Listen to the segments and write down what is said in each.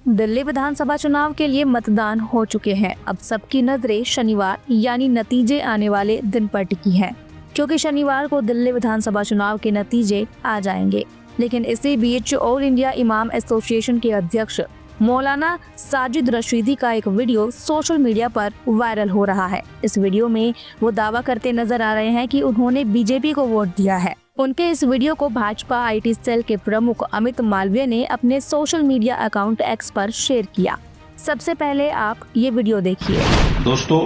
दिल्ली विधानसभा चुनाव के लिए मतदान हो चुके हैं। अब सबकी नजरें शनिवार यानी नतीजे आने वाले दिन पर टिकी हैं, क्योंकि शनिवार को दिल्ली विधानसभा चुनाव के नतीजे आ जाएंगे। लेकिन इसी बीच ऑल इंडिया इमाम एसोसिएशन के अध्यक्ष मौलाना साजिद रशीदी का एक वीडियो सोशल मीडिया पर वायरल हो रहा है। इस वीडियो में वो दावा करते नजर आ रहे हैं कि उन्होंने बीजेपी को वोट दिया है। उनके इस वीडियो को भाजपा आईटी सेल के प्रमुख अमित मालवीय ने अपने सोशल मीडिया अकाउंट एक्स पर शेयर किया। सबसे पहले आप ये वीडियो देखिए। दोस्तों,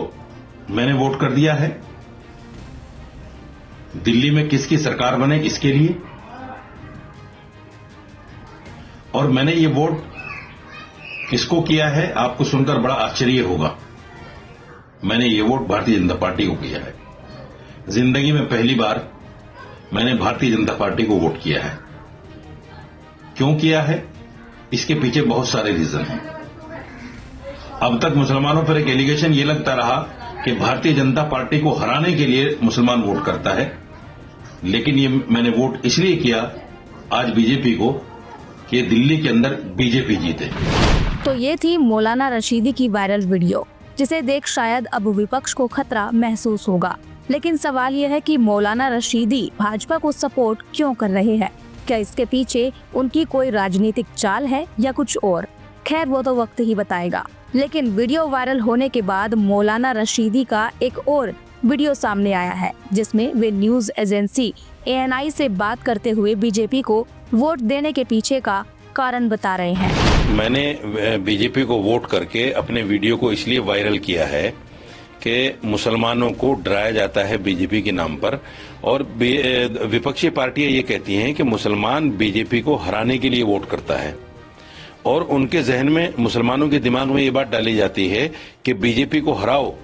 मैंने वोट कर दिया है। दिल्ली में किसकी सरकार बने इसके लिए, और मैंने ये वोट किसको किया है आपको सुनकर बड़ा आश्चर्य होगा। मैंने ये वोट भारतीय जनता पार्टी को किया है। जिंदगी में पहली बार मैंने भारतीय जनता पार्टी को वोट किया है। क्यों किया है, इसके पीछे बहुत सारे रीजन हैं। अब तक मुसलमानों पर एक एलिगेशन ये लगता रहा कि भारतीय जनता पार्टी को हराने के लिए मुसलमान वोट करता है, लेकिन ये मैंने वोट इसलिए किया आज बीजेपी को कि दिल्ली के अंदर बीजेपी जीते। तो ये थी मौलाना रशीदी की वायरल वीडियो, जिसे देख शायद अब विपक्ष को खतरा महसूस होगा। लेकिन सवाल यह है कि मौलाना रशीदी भाजपा को सपोर्ट क्यों कर रहे हैं? क्या इसके पीछे उनकी कोई राजनीतिक चाल है या कुछ और? खैर, वो तो वक्त ही बताएगा। लेकिन वीडियो वायरल होने के बाद मौलाना रशीदी का एक और वीडियो सामने आया है, जिसमें वे न्यूज एजेंसी ANI से बात करते हुए बीजेपी को वोट देने के पीछे का कारण बता रहे हैं। मैंने बीजेपी को वोट करके अपने वीडियो को इसलिए वायरल किया है कि मुसलमानों को डराया जाता है बीजेपी के नाम पर, और विपक्षी पार्टियां ये कहती हैं कि मुसलमान बीजेपी को हराने के लिए वोट करता है, और उनके जहन में, मुसलमानों के दिमाग में ये बात डाली जाती है कि बीजेपी को हराओ,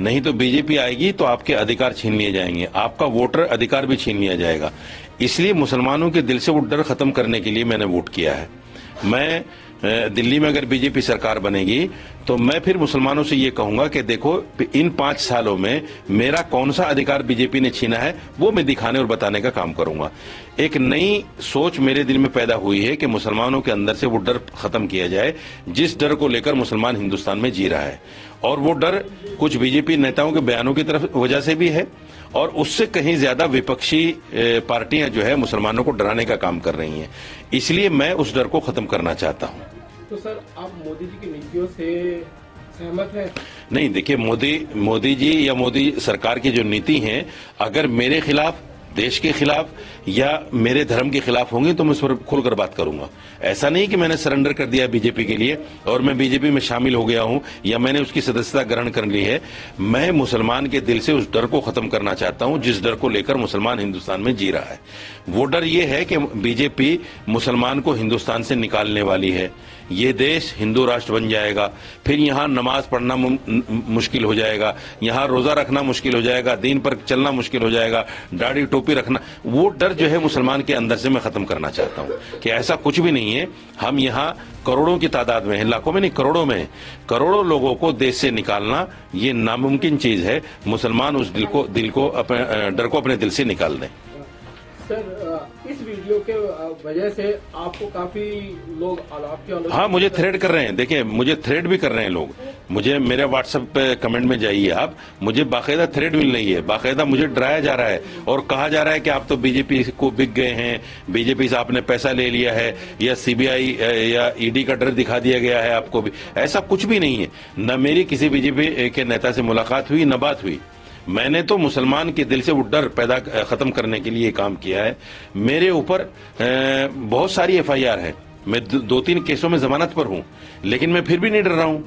नहीं तो बीजेपी आएगी तो आपके अधिकार छीन लिए जाएंगे, आपका वोटर अधिकार भी छीन लिया जाएगा। इसलिए मुसलमानों के दिल से वो डर खत्म करने के लिए मैंने वोट किया है। मैं दिल्ली में अगर बीजेपी सरकार बनेगी तो मैं फिर मुसलमानों से ये कहूंगा कि देखो, इन 5 सालों में मेरा कौन सा अधिकार बीजेपी ने छीना है वो मैं दिखाने और बताने का काम करूंगा। एक नई सोच मेरे दिल में पैदा हुई है कि मुसलमानों के अंदर से वो डर खत्म किया जाए, जिस डर को लेकर मुसलमान हिंदुस्तान में जी रहा है। और वो डर कुछ बीजेपी नेताओं के बयानों की तरफ वजह से भी है, और उससे कहीं ज्यादा विपक्षी पार्टियां जो है मुसलमानों को डराने का काम कर रही हैं। इसलिए मैं उस डर को खत्म करना चाहता हूं। तो सर, आप मोदी जी की नीतियों से सहमत हैं? नहीं, देखिए, मोदी जी या मोदी सरकार की जो नीति है, अगर मेरे खिलाफ, देश के खिलाफ या मेरे धर्म के खिलाफ होंगे तो मैं उस पर खुलकर बात करूंगा। ऐसा नहीं कि मैंने सरेंडर कर दिया बीजेपी के लिए और मैं बीजेपी में शामिल हो गया हूं या मैंने उसकी सदस्यता ग्रहण कर ली है। मैं मुसलमान के दिल से उस डर को खत्म करना चाहता हूं जिस डर को लेकर मुसलमान हिंदुस्तान में जी रहा है। वो डर ये है कि बीजेपी मुसलमान को हिंदुस्तान से निकालने वाली है, ये देश हिंदू राष्ट्र बन जाएगा, फिर यहाँ नमाज पढ़ना मुश्किल हो जाएगा, यहाँ रोजा रखना मुश्किल हो जाएगा, दीन पर चलना मुश्किल हो जाएगा, दाढ़ी टोपी रखना। वो डर जो है मुसलमान के अंदर से मैं खत्म करना चाहता हूँ कि ऐसा कुछ भी नहीं है। हम यहाँ करोड़ों की तादाद में हैं, लाखों में नहीं, करोड़ों में हैं। करोड़ों लोगों को देश से निकालना ये नामुमकिन चीज है। मुसलमान उस डर को अपने दिल से निकाल दें। सर, इस वीडियो के वजह से आपको काफी लोग आपकी आलोचना, हाँ, मुझे थ्रेड कर रहे हैं। देखिए, मुझे थ्रेड भी कर रहे हैं लोग। मुझे मेरे व्हाट्सएप पे कमेंट में जाइए आप, मुझे बाकायदा थ्रेड मिल रही है, बाकायदा मुझे डराया जा रहा है और कहा जा रहा है कि आप तो बीजेपी को बिक गए हैं, बीजेपी से आपने पैसा ले लिया है, या CBI या ED का डर दिखा दिया गया है आपको भी। ऐसा कुछ भी नहीं है। न मेरी किसी बीजेपी के नेता से मुलाकात हुई, न बात हुई। मैंने तो मुसलमान के दिल से वो डर खत्म करने के लिए काम किया है। मेरे ऊपर बहुत सारी FIR है, मैं 2-3 केसों में जमानत पर हूं, लेकिन मैं फिर भी नहीं डर रहा हूं।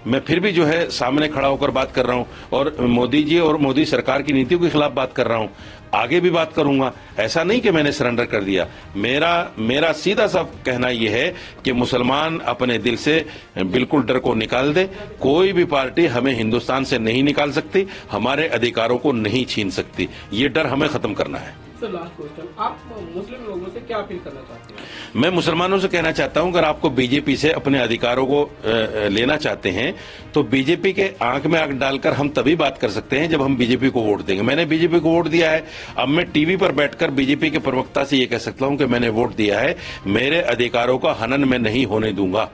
मैं फिर भी जो है सामने खड़ा होकर बात कर रहा हूं और मोदी जी और मोदी सरकार की नीतियों के खिलाफ बात कर रहा हूं। आगे भी बात करूंगा। ऐसा नहीं कि मैंने सरेंडर कर दिया। मेरा सीधा सा कहना यह है कि मुसलमान अपने दिल से बिल्कुल डर को निकाल दे। कोई भी पार्टी हमें हिंदुस्तान से नहीं निकाल सकती, हमारे अधिकारों को नहीं छीन सकती। ये डर हमें खत्म करना है। सर, लास्ट क्वेश्चन, आप मुस्लिम लोगों से क्या अपील करना चाहते हैं? मैं मुसलमानों से कहना चाहता हूं, अगर आपको बीजेपी से अपने अधिकारों को लेना चाहते हैं तो बीजेपी के आंख में आंख डालकर हम तभी बात कर सकते हैं जब हम बीजेपी को वोट देंगे। मैंने बीजेपी को वोट दिया है, अब मैं टीवी पर बैठकर बीजेपी के प्रवक्ता से ये कह सकता हूं कि मैंने वोट दिया है, मेरे अधिकारों का हनन मैं नहीं होने दूंगा।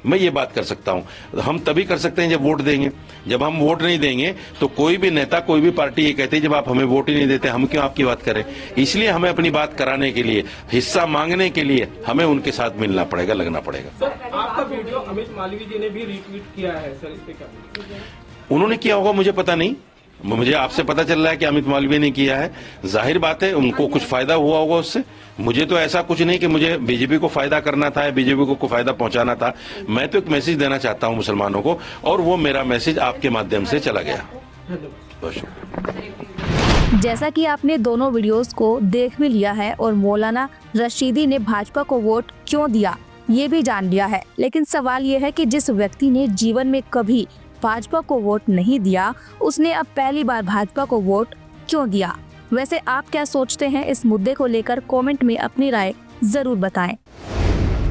मैं ये बात कर सकता हूं। हम तभी कर सकते हैं जब वोट देंगे। जब हम वोट नहीं देंगे तो कोई भी नेता, कोई भी पार्टी ये कहती है जब आप हमें वोट ही नहीं देते हम क्यों आपकी बात करें। इसलिए हमें अपनी बात कराने के लिए, हिस्सा मांगने के लिए हमें उनके साथ मिलना पड़ेगा, लगना पड़ेगा। सर आपका वीडियो अमित मालवीय जी ने भी रीट्वीट किया है सर, इस पे क्या? उन्होंने किया होगा, मुझे पता नहीं। मुझे आपसे पता चल रहा है कि अमित मालवीय ने किया है। जाहिर बात है उनको कुछ फायदा हुआ होगा उससे। मुझे तो ऐसा कुछ नहीं कि मुझे बीजेपी को फायदा करना था या बीजेपी को फायदा पहुंचाना था। मैं तो एक मैसेज देना चाहता हूं मुसलमानों को, और वो मेरा मैसेज आपके माध्यम से चला गया। बहुत शुक्रिया। जैसा कि आपने दोनों वीडियोस को देख भी लिया है और मौलाना रशीदी ने भाजपा को वोट क्यों दिया ये भी जान लिया है, लेकिन सवाल ये है कि जिस व्यक्ति ने जीवन में कभी भाजपा को वोट नहीं दिया, उसने अब पहली बार भाजपा को वोट क्यों दिया। वैसे आप क्या सोचते हैं इस मुद्दे को लेकर? कमेंट में अपनी राय जरूर बताएं।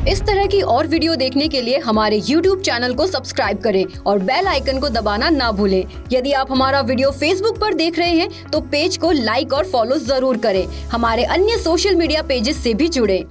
इस तरह की और वीडियो देखने के लिए हमारे YouTube चैनल को सब्सक्राइब करें और बेल आइकन को दबाना ना भूलें। यदि आप हमारा वीडियो Facebook पर देख रहे हैं तो पेज को लाइक और फॉलो जरूर करें। हमारे अन्य सोशल मीडिया पेजेस से भी जुड़ें।